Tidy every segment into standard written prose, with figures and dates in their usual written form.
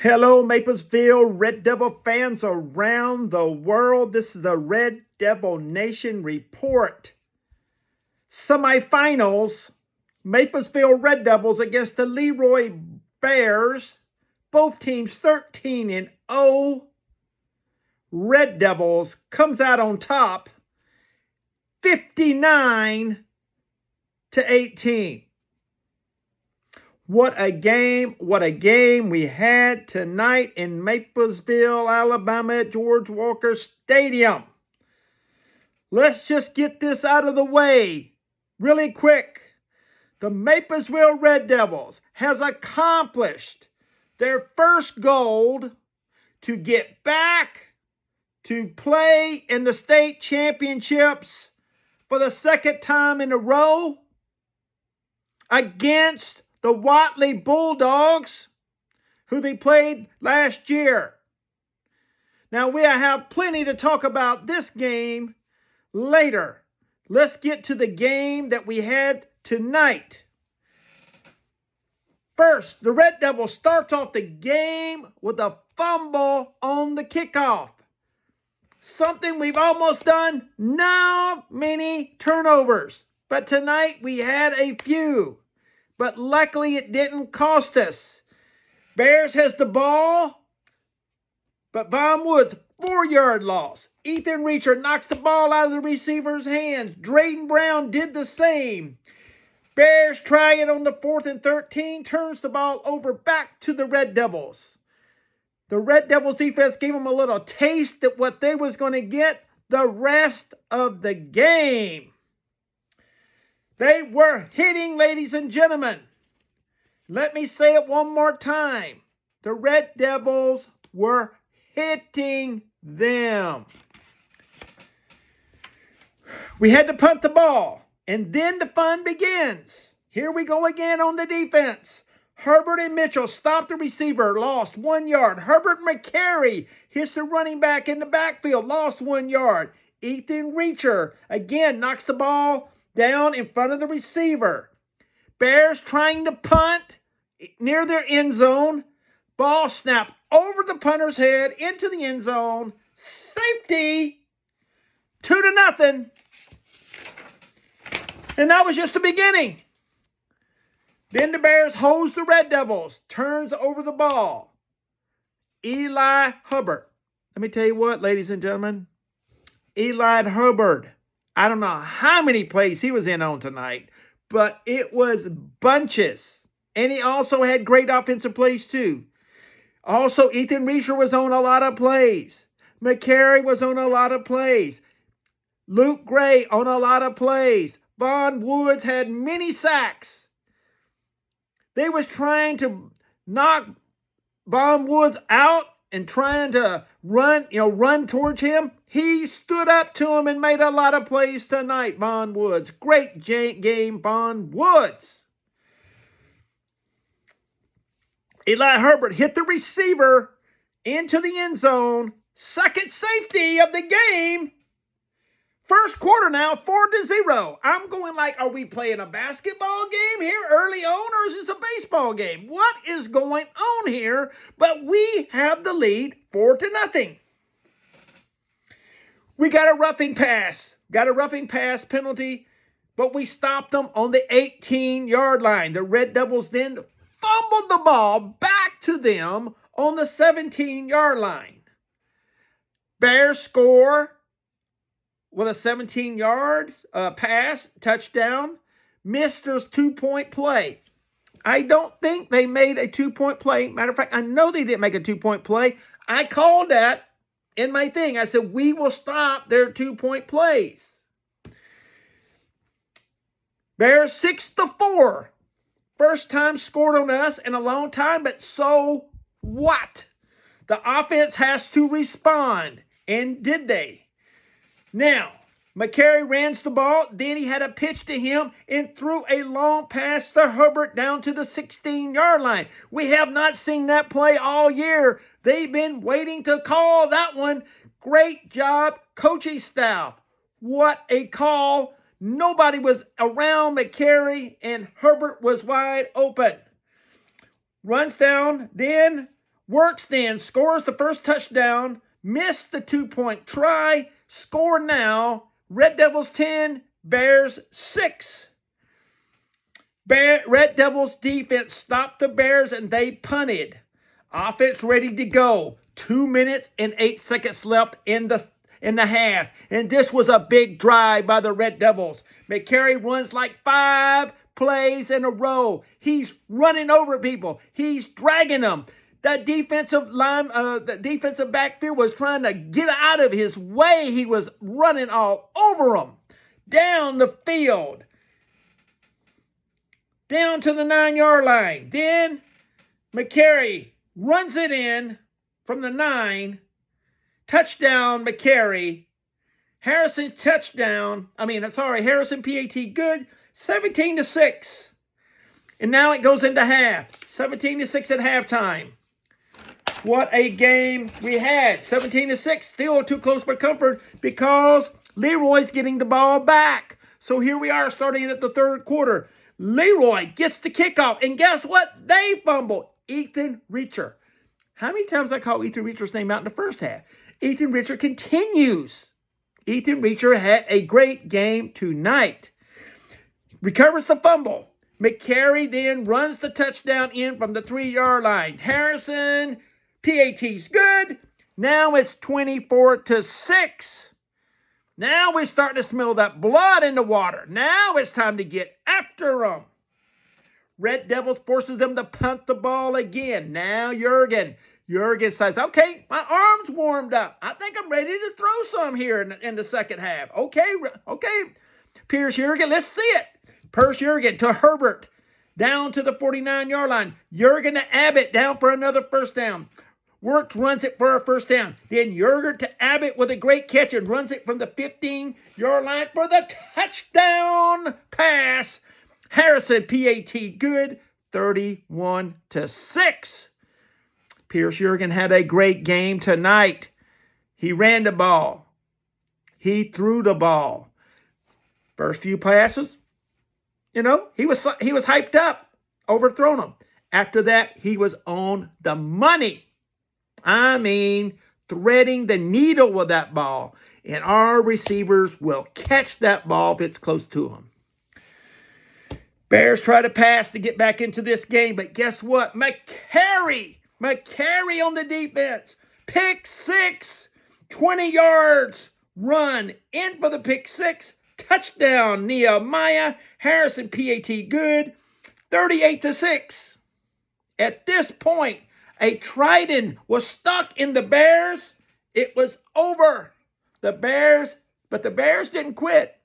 Hello, Maplesville Red Devil fans around the world. This is the Red Devil Nation Report. Semifinals, Maplesville Red Devils against the Leroy Bears. Both teams 13-0. Red Devils comes out on top 59-18. What a game we had tonight in Maplesville, Alabama at George Walker Stadium. Let's just get this out of the way really quick. The Maplesville Red Devils has accomplished their first goal to get back to play in the state championships for the second time in a row against the Wadley Bulldogs, who they played last year. Now, we have plenty to talk about this game later. Let's get to the game that we had tonight. First, the Red Devils starts off the game with a fumble on the kickoff. Something we've almost done, now many turnovers. But tonight we had a few. But luckily it didn't cost us. Bears has the ball, but Von Woods, 4-yard loss. Ethan Reacher knocks the ball out of the receiver's hands. Drayden Brown did the same. Bears try it on the 4th and 13, turns the ball over back to the Red Devils. The Red Devils defense gave them a little taste of what they was going to get the rest of the game. They were hitting, ladies and gentlemen. Let me say it one more time. The Red Devils were hitting them. We had to punt the ball, and then the fun begins. Here we go again on the defense. Herbert and Mitchell stopped the receiver, lost 1 yard. Herbert McCary hits the running back in the backfield, lost 1 yard. Ethan Reacher again knocks the ball down in front of the receiver. Bears trying to punt near their end zone. Ball snapped over the punter's head into the end zone. Safety, 2-0. And that was just the beginning. Then the Bears hose the Red Devils, turns over the ball. Eli Hubbard. Let me tell you what, ladies and gentlemen. Eli Hubbard. I don't know how many plays he was in on tonight, but it was bunches. And he also had great offensive plays too. Also, Ethan Reacher was on a lot of plays. McCary was on a lot of plays. Luke Gray on a lot of plays. Von Woods had many sacks. They was trying to knock Von Woods out and trying to run towards him. He stood up to him and made a lot of plays tonight, Von Woods. Great game, Von Woods. Eli Herbert hit the receiver into the end zone. Second safety of the game. First quarter now, 4-0. I'm going like, are we playing a basketball game here early on, or is this a baseball game? What is going on here? But we have the lead 4-0. We got a roughing pass. Got a roughing pass penalty, but we stopped them on the 18-yard line. The Red Devils then fumbled the ball back to them on the 17-yard line. Bears score with a 17-yard pass, touchdown. Mister's 2-point play. I don't think they made a 2-point play. Matter of fact, I know they didn't make a 2-point play. I called that in my thing. I said, we will stop their 2-point plays. Bears 6-4. First time scored on us in a long time, but so what? The offense has to respond. And did they? Now, McCary ran the ball. Then he had a pitch to him and threw a long pass to Herbert down to the 16-yard line. We have not seen that play all year. They've been waiting to call that one. Great job, coaching staff. What a call. Nobody was around McCary, and Herbert was wide open. Runs down, then Works then, scores the first touchdown, missed the 2-point try, score now, Red Devils 10, Bears 6. Red Devils defense stopped the Bears and they punted. Offense ready to go. 2 minutes and 8 seconds left in the half. And this was a big drive by the Red Devils. McCary runs like 5 plays in a row. He's running over people. He's dragging them. The defensive backfield was trying to get out of his way. He was running all over them. Down the field. Down to the 9-yard line. Then McCary runs it in from the 9. Touchdown, McCary. Harrison PAT good. 17-6. And now it goes into half. 17-6 at halftime. What a game we had. 17-6. Still too close for comfort because Leroy's getting the ball back. So here we are starting at the third quarter. Leroy gets the kickoff. And guess what? They fumble. Ethan Reacher. How many times I call Ethan Reacher's name out in the first half? Ethan Reacher continues. Ethan Reacher had a great game tonight. Recovers the fumble. McCary then runs the touchdown in from the 3-yard line. Harrison, PAT's good. Now it's 24-6. Now we're starting to smell that blood in the water. Now it's time to get after them. Red Devils forces them to punt the ball again. Now Jurgen says, okay, my arm's warmed up. I think I'm ready to throw some here in the second half. Okay. Pierce Jurgen, let's see it. Pierce Jurgen to Herbert. Down to the 49-yard line. Jurgen to Abbott down for another first down. Works runs it for a first down. Then Jurgen to Abbott with a great catch and runs it from the 15-yard line for the touchdown pass. Harrison, PAT good, 31-6. Pierce Jurgen had a great game tonight. He ran the ball. He threw the ball. First few passes, he was hyped up, overthrown them. After that, he was on the money. I mean, threading the needle with that ball. And our receivers will catch that ball if it's close to them. Bears try to pass to get back into this game, but guess what? McCary on the defense. Pick 6, 20 yards, run in for the pick 6. Touchdown, Nehemiah. Harrison, PAT good, 38-6. At this point, a trident was stuck in the Bears. It was over. But the Bears didn't quit.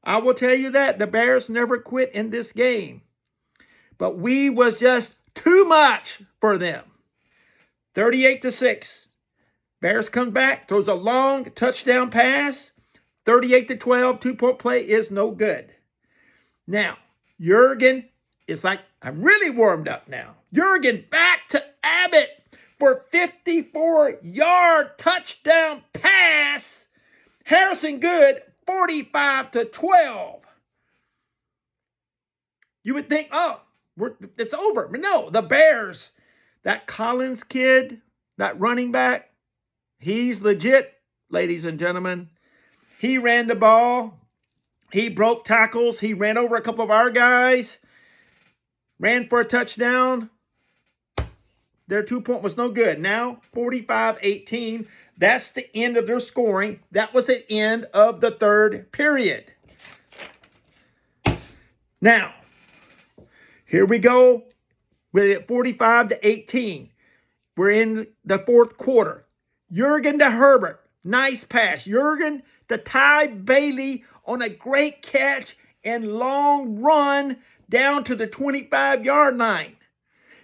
I will tell you that. The Bears never quit in this game. But we was just too much for them. 38-6. Bears come back, throws a long touchdown pass. 38-12, 2-point play is no good. Now, Jurgen is like, I'm really warmed up now. Jurgen back to Abbott for 54-yard touchdown pass. Harrison good, 45-12. You would think, it's over. But no, the Bears, that Collins kid, that running back, he's legit, ladies and gentlemen. He ran the ball. He broke tackles. He ran over a couple of our guys. Ran for a touchdown. Their 2-point was no good. Now, 45-18. That's the end of their scoring. That was the end of the third period. Now, here we go with it 45-18. We're in the fourth quarter. Jurgen to Herbert. Nice pass. Jurgen to Ty Bailey on a great catch and long run down to the 25-yard line.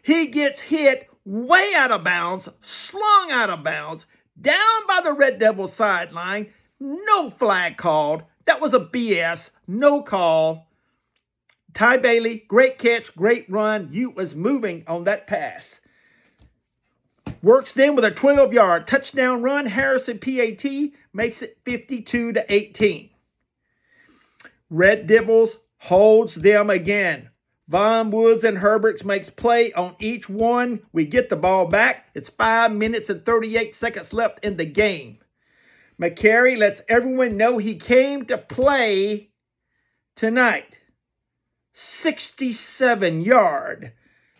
He gets hit way out of bounds, slung out of bounds, down by the Red Devils sideline. No flag called. That was a BS. No call. Ty Bailey, great catch, great run. You was moving on that pass. Works then with a 12-yard touchdown run. Harrison PAT makes it 52-18. Red Devils holds them again. Von Woods and Herberts makes play on each one. We get the ball back. It's 5 minutes and 38 seconds left in the game. McCary lets everyone know he came to play tonight. 67-yard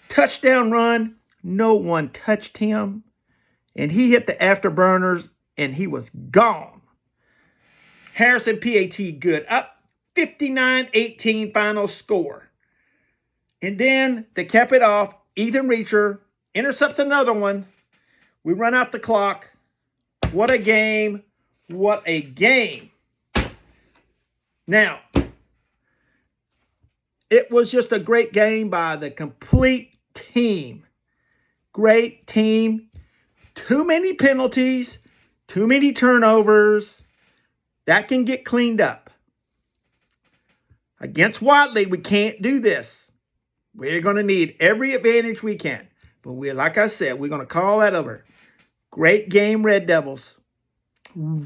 touchdown run. No one touched him. And he hit the afterburners, and he was gone. Harrison PAT good. Up 59-18 final score. And then, to cap it off, Ethan Reacher intercepts another one. We run out the clock. What a game. What a game. Now, it was just a great game by the complete team. Great team. Too many penalties. Too many turnovers. That can get cleaned up. Against Wadley, we can't do this. We're going to need every advantage we can. But like I said, we're going to call that over. Great game, Red Devils.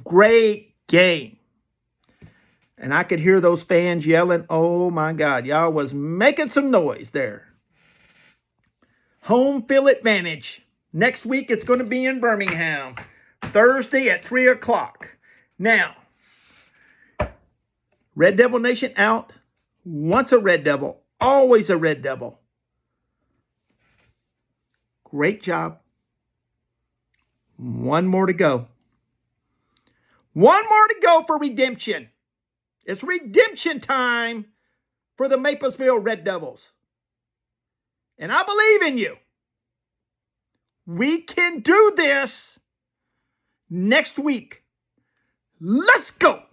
Great game. And I could hear those fans yelling, oh my God, y'all was making some noise there. Home field advantage. Next week, it's going to be in Birmingham. Thursday at 3 o'clock. Now, Red Devil Nation out. Once a Red Devil, always a Red Devil. Great job. One more to go. One more to go for redemption. It's redemption time for the Maplesville Red Devils. And I believe in you. We can do this next week. Let's go.